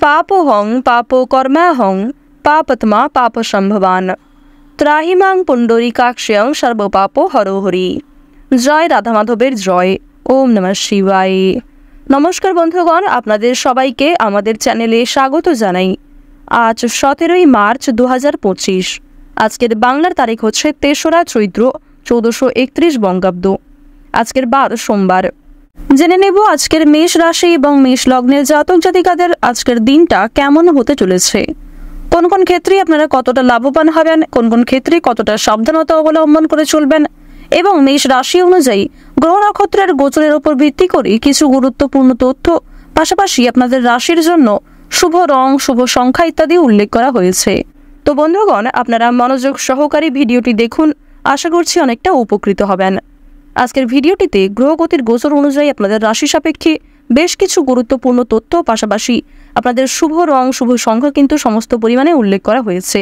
পাপোহং পাপকর্মাহং পাপত্মা পাপসম্ভবান ত্রাহিমাং পুণ্ডরীকাক্ষয়ং সর্বপাপ হরহরি। জয় রাধা মাধবের জয়। ওম নমঃ শিবায়। নমস্কার বন্ধুগণ, আপনাদের সবাইকে আমাদের চ্যানেলে স্বাগত জানাই। আজ 17ই মার্চ 2025। আজকের বাংলার তারিখ হচ্ছে 3রা চৈত্র 1431 বঙ্গাব্দ। আজকের বার সোমবার। জেনে নেব আজকের মেষ রাশি এবং মেষ লগ্নের জাতক জাতিকাদের আজকের দিনটা কেমন হতে চলেছে, কোন কোন ক্ষেত্রে আপনারা কতটা লাভবান হবেন, কোন কোন ক্ষেত্রে কতটা সাবধানতা অবলম্বন করে চলবেন এবং মেষ রাশি অনুযায়ী গ্রহ নক্ষত্রের গোচরের উপর ভিত্তি করে কিছু গুরুত্বপূর্ণ তথ্য, পাশাপাশি আপনাদের রাশির জন্য শুভ রং, শুভ সংখ্যা ইত্যাদি উল্লেখ করা হয়েছে। তো বন্ধুগণ, আপনারা মনোযোগ সহকারে ভিডিওটি দেখুন, আশা করছি অনেকটা উপকৃত হবেন। আজকের ভিডিওটিতে গ্রহগতির গোচর অনুযায়ী আপনাদের রাশি সাপেক্ষে বেশ কিছু গুরুত্বপূর্ণ তথ্য, পাশাপাশি আপনাদের শুভ রং, শুভ সংখ্যা কিন্তু সমস্ত পরিমাণে উল্লেখ করা হয়েছে।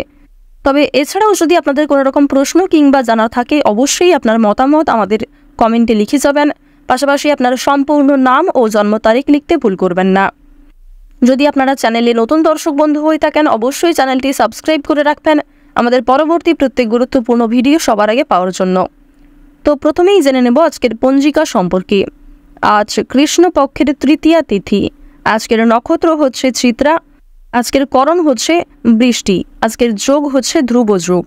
তবে এছাড়াও যদি আপনাদের কোনো রকম প্রশ্ন কিংবা জানা থাকে, অবশ্যই আপনার মতামত আমাদের কমেন্টে লিখে যাবেন। পাশাপাশি আপনার সম্পূর্ণ নাম ও জন্ম তারিখ লিখতে ভুল করবেন না। যদি আপনারা চ্যানেলে নতুন দর্শক বন্ধু হয়ে থাকেন, অবশ্যই চ্যানেলটি সাবস্ক্রাইব করে রাখবেন আমাদের পরবর্তী প্রত্যেক গুরুত্বপূর্ণ ভিডিও সবার আগে পাওয়ার জন্য। তো প্রথমেই জেনে নেব আজকের পঞ্জিকা সম্পর্কে। আজ কৃষ্ণপক্ষের তৃতীয়া তিথি। আজকের নক্ষত্র হচ্ছে চিত্রা। আজকের করণ হচ্ছে বৃষ্টি। আজকের যোগ হচ্ছে ধ্রুব যোগ।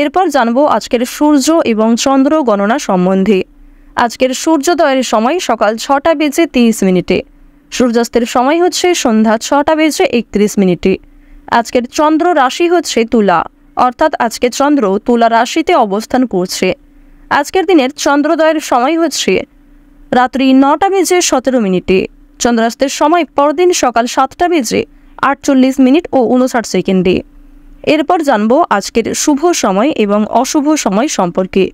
এরপর জানবো আজকের সূর্য এবং চন্দ্র গণনা সম্বন্ধে। আজকের সূর্যোদয়ের সময় সকাল 6টা বেজে 30 মিনিটে। সূর্যাস্তের সময় হচ্ছে সন্ধ্যা 6টা বেজে 31 মিনিটে। আজকের চন্দ্র রাশি হচ্ছে তুলা, অর্থাৎ আজকে চন্দ্র তুলা রাশিতে অবস্থান করছে। আজকের দিনের চন্দ্রোদয়ের সময় হচ্ছে রাত্রি 9টা বেজে 17 মিনিটে। চন্দ্রাস্তের সময় পরদিন সকাল 7টা বেজে 48 মিনিট ও 59 সেকেন্ডে। এরপর জানবো আজকের শুভ সময় এবং অশুভ সময় সম্পর্কে।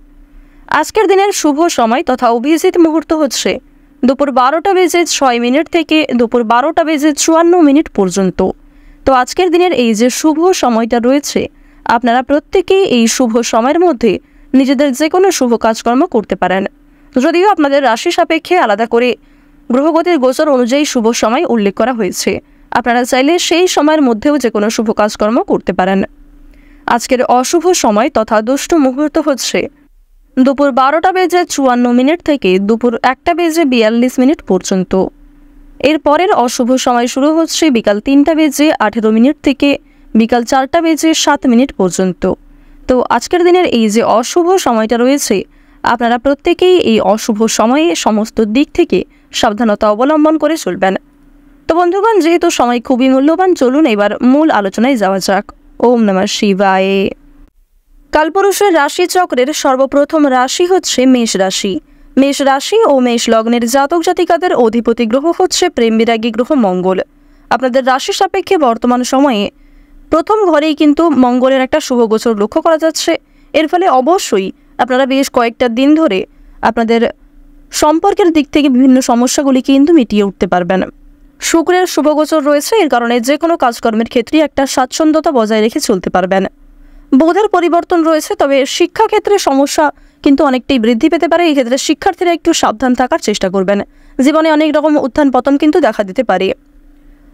আজকের দিনের শুভ সময় তথা অভিজিৎ মুহূর্ত হচ্ছে দুপুর 12টা বেজে 6 মিনিট থেকে দুপুর 12টা বেজে 54 মিনিট পর্যন্ত। তো আজকের দিনের এই যে শুভ সময়টা রয়েছে, আপনারা প্রত্যেকেই এই শুভ সময়ের মধ্যে নিজেদের যে কোনো শুভ কাজকর্ম করতে পারেন। যদিও আপনাদের রাশি সাপেক্ষে আলাদা করে গ্রহগতির গোচর অনুযায়ী শুভ সময় উল্লেখ করা হয়েছে, আপনারা চাইলে সেই সময়ের মধ্যেও যে কোনো শুভ কাজকর্ম করতে পারেন। আজকের অশুভ সময় তথা দুষ্ট মুহূর্ত হচ্ছে দুপুর 12টা বেজে 54 মিনিট থেকে দুপুর 1টা বেজে 42 মিনিট পর্যন্ত। এর পরের অশুভ সময় শুরু হচ্ছে বিকাল 3টা বেজে 18 মিনিট থেকে বিকাল 4টা বেজে 7 মিনিট পর্যন্ত। তো আজকের দিনের এই যে অশুভ সময়টা রয়েছে, আপনারা প্রত্যেকেই এই অশুভ সময়ে সমস্ত দিক থেকে সাবধানতা অবলম্বন করে চলবেন। তো বন্ধুগণ, যেহেতু সময় খুবই মূল্যবান, চলুন এবার মূল আলোচনায় যাওয়া যাক। ওম নমঃ শিবায়। কালপুরুষের রাশি চক্রের সর্বপ্রথম রাশি হচ্ছে মেষ রাশি। মেষ রাশি ও মেষ লগ্নের জাতক জাতিকাদের অধিপতি গ্রহ হচ্ছে প্রেম বিরাগী গ্রহ মঙ্গল। আপনাদের রাশি সাপেক্ষে বর্তমান সময়ে প্রথম ঘরেই কিন্তু মঙ্গলের একটা শুভ গোচর লক্ষ্য করা যাচ্ছে। এর ফলে অবশ্যই আপনারা বেশ কয়েকটা দিন ধরে আপনাদের সম্পর্কের দিক থেকে বিভিন্ন সমস্যাগুলি কিন্তু মিটিয়ে উঠতে পারবেন। শুক্রের শুভ গোচর রয়েছে, এর কারণে যে কোনো কাজকর্মের ক্ষেত্রে একটা স্বাচ্ছন্দ্যতা বজায় রেখে চলতে পারবেন। বুধের পরিবর্তন রয়েছে, তবে শিক্ষাক্ষেত্রে সমস্যা কিন্তু অনেকটাই বৃদ্ধি পেতে পারে। এই ক্ষেত্রে শিক্ষার্থীরা একটু সাবধান থাকার চেষ্টা করবেন। জীবনে অনেক রকম উত্থান পতন কিন্তু দেখা দিতে পারে।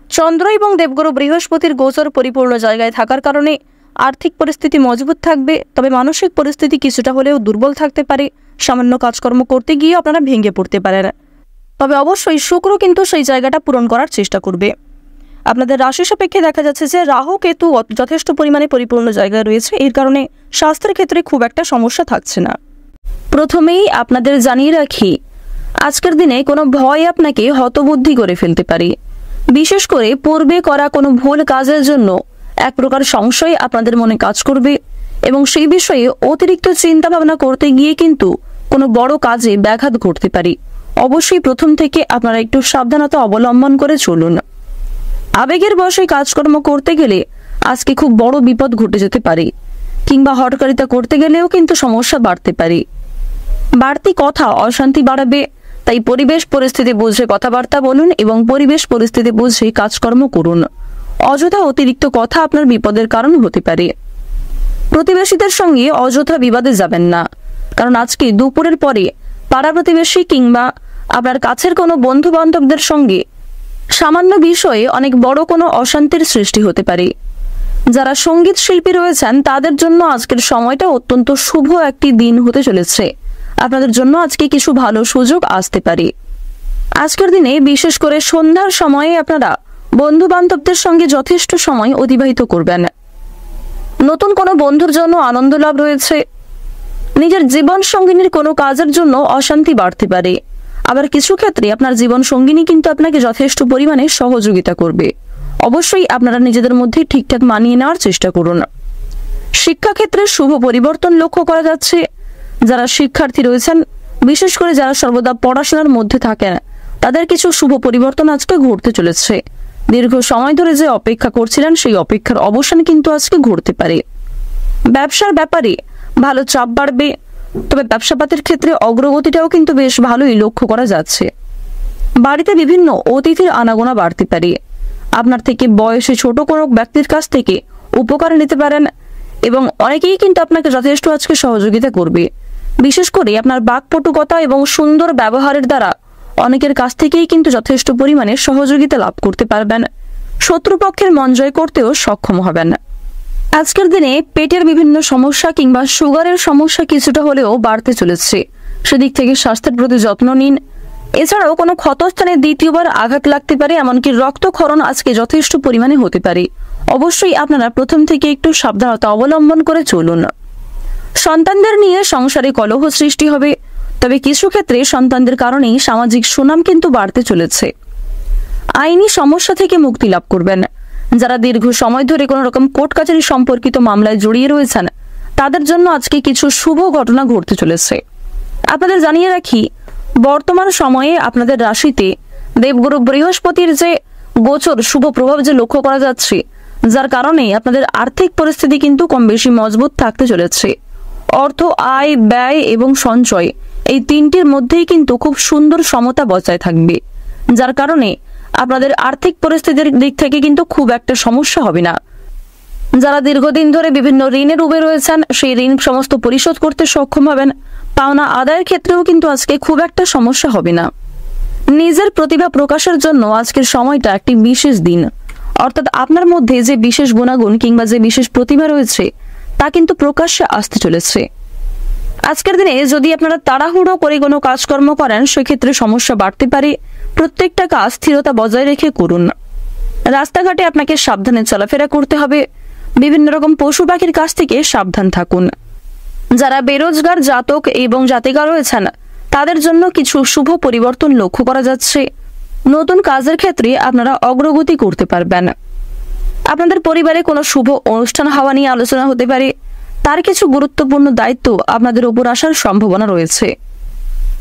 চন্দ্র এবং দেবগুরু বৃহস্পতির গোচর পরিপূর্ণ জায়গায় থাকার কারণে আর্থিক পরিস্থিতি মজবুত থাকবে, তবে মানসিক পরিস্থিতি কিছুটা হলেও দুর্বল থাকতে পারে। সামান্য কাজকর্ম করতে গিয়ে আপনারা ভেঙে পড়তে পারেন। তবে অবশ্যই শুক্র কিন্তু সেই জায়গাটা পূরণ করার চেষ্টা করবে। আপনাদের রাশি সাপেক্ষে দেখা যাচ্ছে যে রাহু কেতু যথেষ্ট পরিমাণে পরিপূর্ণ জায়গায় রয়েছে, এর কারণে স্বাস্থ্যের ক্ষেত্রে খুব একটা সমস্যা থাকছে না। প্রথমেই আপনাদের জানিয়ে রাখি, আজকের দিনে কোনো ভয় আপনাকে হতবুদ্ধি করে ফেলতে পারে। বিশেষ করে পূর্বে করা কোনো ভুল কাজের জন্য এক প্রকার সংশয় আপনাদের মনে কাজ করবে এবং সেই বিষয়ে অতিরিক্ত চিন্তা ভাবনা করতে গিয়ে কিন্তু কোনো বড় কাজে ব্যাঘাত ঘটতে পারে। অবশ্যই প্রথম থেকে আপনারা একটু সাবধানতা অবলম্বন করে চলুন। আবেগের বশে কাজকর্ম করতে গেলে আজকে খুব বড় বিপদ ঘটে যেতে পারে, কিংবা হঠকারিতা করতে গেলেও কিন্তু সমস্যা বাড়তে পারে। বাড়তি কথা অশান্তি বাড়াবে, তাই পরিবেশ পরিস্থিতি বুঝে কথাবার্তা বলুন এবং পরিবেশ পরিস্থিতি বুঝে কাজকর্ম করুন। অযথা অতিরিক্ত কথা আপনার বিপদের কারণ হতে পারে। প্রতিবেশীদের সঙ্গে অযথা বিবাদে যাবেন না, কারণ আজকে দুপুরের পরে পাড়া প্রতিবেশী কিংবা আপনার কাছের কোনো বন্ধু বান্ধবদের সঙ্গে সামান্য বিষয়ে অনেক বড় কোনো অশান্তির সৃষ্টি হতে পারে। যারা সঙ্গীত শিল্পী রয়েছেন তাদের জন্য আজকের সময়টা অত্যন্ত শুভ একটি দিন হতে চলেছে। আপনাদের জন্য আজকে কিছু ভালো সুযোগ আসতে পারে। আজকের দিনে বিশেষ করে সন্ধ্যার সময়ে আপনারা বন্ধু বান্ধবদের সঙ্গে যথেষ্ট সময় অতিবাহিত করবেন। নতুন কোনো বন্ধুর জন্য আনন্দ লাভ রয়েছে। নিজের জীবন সঙ্গিনীর কোনো কাজের জন্য অশান্তি বাড়তে পারে। আবার কিছু ক্ষেত্রে আপনার জীবন সঙ্গিনী কিন্তু আপনাকে যথেষ্ট পরিমাণে সহযোগিতা করবে। অবশ্যই আপনারা নিজেদের মধ্যে ঠিকঠাক মানিয়ে নেওয়ার চেষ্টা করুন। শিক্ষাক্ষেত্রে শুভ পরিবর্তন লক্ষ্য করা যাচ্ছে। যারা শিক্ষার্থী রয়েছেন, বিশেষ করে যারা সর্বদা পড়াশোনার মধ্যে থাকেন, তাদের কিছু শুভ পরিবর্তন আজকে ঘটতে চলেছে। দীর্ঘ সময় ধরে যে অপেক্ষা করছিলেন সেই অপেক্ষার অবসান কিন্তু আজকে ঘটতে পারে। ব্যবসার ব্যাপারে ভালো চাপ বাড়বে, তবে ব্যবসাপাতের ক্ষেত্রে অগ্রগতিটাও কিন্তু বেশ ভালোই লক্ষ্য করা যাচ্ছে। বাড়িতে বিভিন্ন অতিথির আনাগোনা বাড়তে পারে। আপনার থেকে বয়সে ছোট কোনো ব্যক্তির কাছ থেকে উপকার নিতে পারেন এবং অনেকেই কিন্তু আপনাকে যথেষ্ট আজকে সহযোগিতা করবে। বিশেষ করে আপনার বাকপটুকতা এবং সুন্দর ব্যবহারের দ্বারা অনেকের কাছ থেকেই কিন্তু যথেষ্ট পরিমাণে সহযোগিতা লাভ করতে পারবেন। শত্রুপক্ষের মন জয় করতেও সক্ষম হবেন। আজকের দিনে পেটের বিভিন্ন সমস্যা কিংবা সুগারের সমস্যা কিছুটা হলেও বাড়তে চলেছে। সেদিক থেকে স্বাস্থ্যের প্রতি যত্ন নিন। এছাড়াও কোনো ক্ষতস্থানে দ্বিতীয়বার আঘাত লাগতে পারে, এমনকি রক্তক্ষরণ আজকে যথেষ্ট পরিমাণে হতে পারে। অবশ্যই আপনারা প্রথম থেকে একটু সাবধানতা অবলম্বন করে চলুন। সন্তানদের নিয়ে সংসারে কলহ সৃষ্টি হবে, তবে কিছু ক্ষেত্রে সন্তানদের কারণেই সামাজিক সুনাম কিন্তু বাড়তে চলেছে। আইনি সমস্যা থেকে মুক্তি লাভ করবেন। যারা দীর্ঘ সময় ধরে কোনো রকম কোর্ট কাছারি সম্পর্কিত মামলায় জড়িয়ে রয়েছেন, তাদের জন্য আজকে কিছু শুভ ঘটনা ঘটতে চলেছে। আপনাদের জানিয়ে রাখি, বর্তমান সময়ে আপনাদের রাশিতে দেবগুরু বৃহস্পতির যে গোচর শুভ প্রভাব যে লক্ষ্য করা যাচ্ছে, যার কারণে আপনাদের আর্থিক পরিস্থিতি কিন্তু কম বেশি মজবুত থাকতে চলেছে। অর্থ, আয়, ব্যয় এবং সঞ্চয় এই তিনটির মধ্যেই কিন্তু খুব সুন্দর সমতা বজায় থাকবে, যার কারণে আপনাদের আর্থিক পরিস্থিতির দিক থেকে কিন্তু খুব একটা সমস্যা হবে না। যারা দীর্ঘদিন ধরে বিভিন্ন ঋণের ডুবে রয়েছেন, সেই ঋণ সমস্ত পরিশোধ করতে সক্ষম হবেন। পাওনা আদায়ের ক্ষেত্রেও কিন্তু আজকে খুব একটা সমস্যা হবে না। নিজের প্রতিভা প্রকাশের জন্য আজকের সময়টা একটি বিশেষ দিন। অর্থাৎ আপনার মধ্যে যে বিশেষ গুণাগুণ কিংবা যে বিশেষ প্রতিভা রয়েছে তা কিন্তু প্রকাশ্যে আসতে চলেছে। আজকের দিনে যদি আপনারা তাড়াহুড়ো করে কোনো কাজকর্ম করেন, সেক্ষেত্রে সমস্যা বাড়তে পারে। প্রত্যেকটা কাজ স্থিরতা বজায় রেখে করুন। রাস্তাঘাটে আপনাকে সাবধানে চলাফেরা করতে হবে। বিভিন্ন রকম পশু পাখির কাছ থেকে সাবধান থাকুন। যারা বেরোজগার জাতক এবং জাতিকা রয়েছেন, তাদের জন্য কিছু শুভ পরিবর্তন লক্ষ্য করা যাচ্ছে। নতুন কাজের ক্ষেত্রে আপনারা অগ্রগতি করতে পারবেন। আপনাদের পরিবারে কোনো শুভ অনুষ্ঠান হওয়া নিয়ে আলোচনা হতে পারে। তার কিছু গুরুত্বপূর্ণ দায়িত্ব আপনাদের উপর আসার সম্ভাবনা রয়েছে।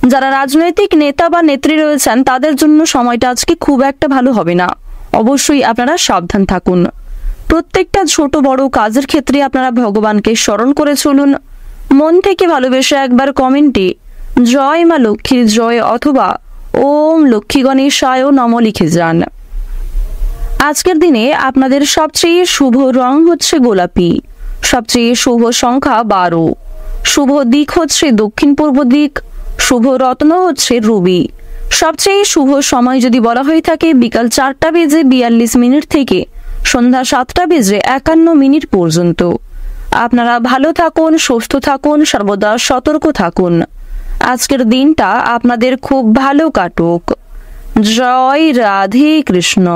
যারা রাজনৈতিক নেতা বা নেত্রী রয়েছেন, তাদের জন্য সময়টা আজকে খুব একটা ভালো হবে না। অবশ্যই আপনারা সাবধান থাকুন। প্রত্যেকটা ছোট বড় কাজের ক্ষেত্রে আপনারা ভগবানকে স্মরণ করে চলুন। মন থেকে ভালোবেসে একবার কমেন্টে জয় মা লক্ষ্মীর জয় অথবা ওম লক্ষ্মী গণেশায় নম লিখে যান। আজকের দিনে আপনাদের সবচেয়ে শুভ রং হচ্ছে গোলাপি। সবচেয়ে শুভ সংখ্যা 12। শুভ দিক হচ্ছে দক্ষিণ পূর্ব দিক। শুভ রত্ন হচ্ছে রুবি। সবচেয়ে শুভ সময় যদি বলা হয়ে থাকে বিকাল 4:42 থেকে সন্ধ্যা 7:51 পর্যন্ত। আপনারা ভালো থাকুন, সুস্থ থাকুন, সর্বদা সতর্ক থাকুন। আজকের দিনটা আপনাদের খুব ভালো কাটুক। জয় রাধে কৃষ্ণ।